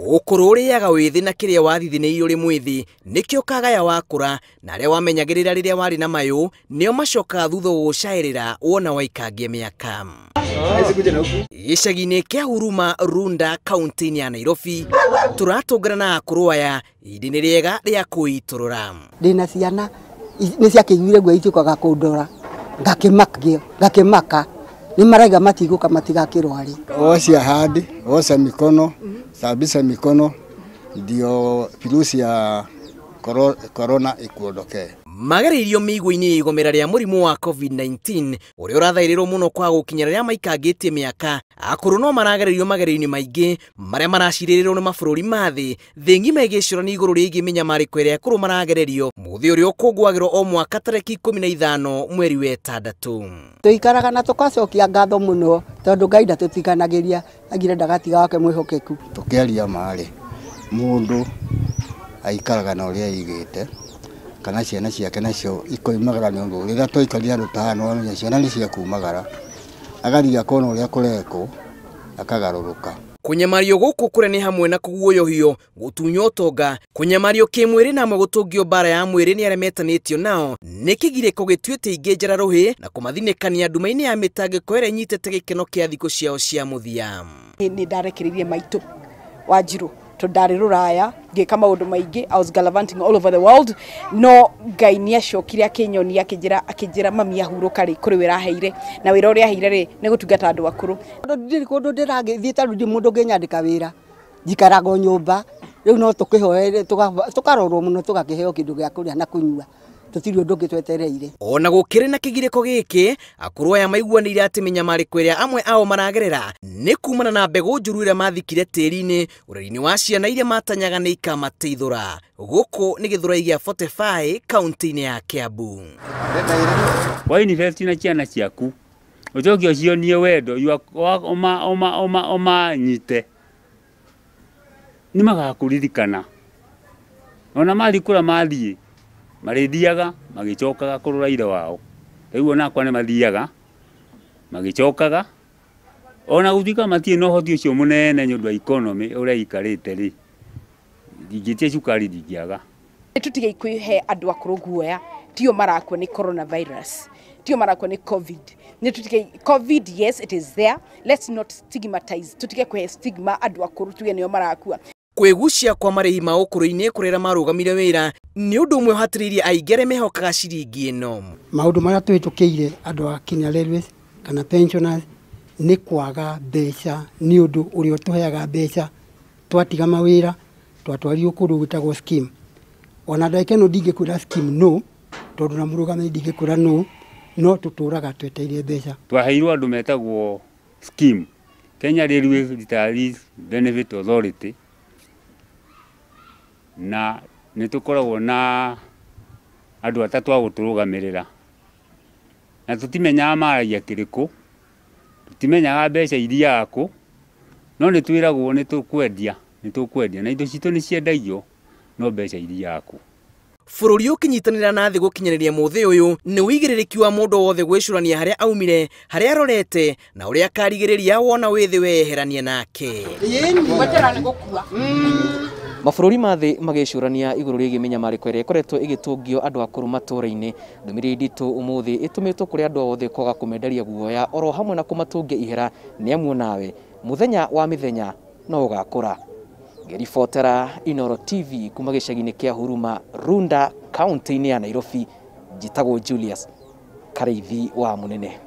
Ukururiaga withi na kiria wathithineirio ri mwithi nikio kagaya wakura na aria wamenyagirira riria wari na mayu nio macoka thutha gucairira wona waikangia miaka. Gicagi-ini kia Huruma Runda kaunti-ini ya Nairobi turatungana na akuru aya idini riega ria kuiturura. Ndina ciana ni ciakiguire gwa itukaga kundora ngakimaka ni maraiga matiguka matigakirwari ocia hadi oca mikono sabisa mikono ndio virusi ya corona ikuondoke. Magaririo miigũ-inĩ igomera ria murimu wa COVID-19 uria urathairĩrwo muno kwa gukinyira ria maikangitie miaka akuru no marageririo magerio-inĩ maingi maria maracirĩrĩrwo ni mabũrũri ma thĩ ng'ima igĩcũrania igũrũ rĩgiĩ mĩnyamarĩko ĩrĩa akuru maragererio muthi ũrĩa ũkũngũagĩrwo o mwaka tarĩki 15 mweri wa 6. Tuikaraga na tukacokia ngatho muno tondu Ngai ndatutiganagĩria agire ndagatiga wake mwihokeku. Tukiaria mari mundu aikaraga na uria igite kana ciana ciake nacio ikoimagara ni undu rira toikaria rutano amenya ciana ni cia kumagara agaria kona uria kureko akagaruruka. Kunyamario guku kure ni hamwe na kuguoyohio gutunyo tonga kunyamario kimwiri na magutungio bara ya mwiri ni aremetanitio nao ni kigiriko gituite ingejera ruhi na kumathinekania nduma-ini ya mitangiko ira nyitete gikeno kia thikũ ciao cia muthia. Ni ndarekeririe maitu Wanjiru tondari ruraya ngeka maundu maingi. I was gallivanting all over the world no Ngai ni acokire akinyonia akijira mami ahuruka ri kuri wira heire na wira uria heire ri ni gutungata andu akuru. Ndiri kundu ndiragithie taru ndi mundu nginyandika wira njikaraga nyumba riu no tukihoere tukarorwo muno tugakiheo kindu gia kuria na kunyua tutiri undu ngitwetereire. Ona gukiri na kigiriko giki akuru aya maiguanire ati minyamariko iria amwe ao maragerera ni kumana na mbegu njuru iria mathikire tiri-ini ureri-ini wa ciana iria matanyaga ni ikamateithura. Guku ni Githurai gia 45 kaunti-ini ya Kiambu. Wa invest na ciana ciaku ucoke ucionie wendo oma nyite ni magakuririkana ona mathikura mathie marithiaga magicokaga kurura ire wao riu ona kwa ne mathiaga magicokaga ona guthika matie no hoti ucio munene nyundu wa economy uria ikarite ri digitie cukari digiaga. Tutige ikuhe andu akuru guoya tio marakwo ni coronavirus tio marakwo ni covid ni tutige covid. Yes, it is there, let's not stigmatize. Tutige kuhe stigma andu akuru tuge nio marakua. Kwegucia kwa marihi ma ukuru-ini kurera marugamire wira ni undu umwe hatiririe aingere mehokaga ciringi ino. Maundu maria twitukiire andu a Kenya Railways kana pensioners ni kwaga mbeca ni undu urio tuheaga mbeca twatiga mawira twatwario kuru gwitagwo scheme. Ona ndaike no ndingikwira scheme no tondu na murugamire ndingikwira no tuturaga tweteire mbeca. Twaheirwo andu metagwo scheme Kenya Railways Retirees Benefit Authority na nitukoragwo na andu atatu a guturugamirira na tutimenyaga maragia kiriku tutimenyaga mbeca iria aku no nitwiragwo nitukwendia na indo citu ni ciendagio no mbeca iria aku. Bururi ukinyitanira na thi gukinyiriria muthi uyu ni wigiririkia wa mundu wothe gwicurania haria aumire haria arorete na uria karigiriria wona withi weherania nake. Mabũrũri ma thĩ magĩcũrania igũrũ rĩgiĩ mĩnyamarĩko ĩrĩa ĩkoretwo ĩgĩtũngio andũ akũrũ matũũra-inĩ. Ndũmĩrĩri nditũ ũmũthĩ ĩtũmĩtwo kũrĩ andũ othe kwaga kũmenderia guoya oro hamwe na kũmatũngia ihera nĩ amu nawe mũthenya wa mĩthenya no ũgakũra. Ngĩribotera Inooro TV kuma gĩcagi-inĩ kĩa Huruma Runda kaunti-inĩ ya Nairobi, njĩtagwo Julius Kareithi wa Munene.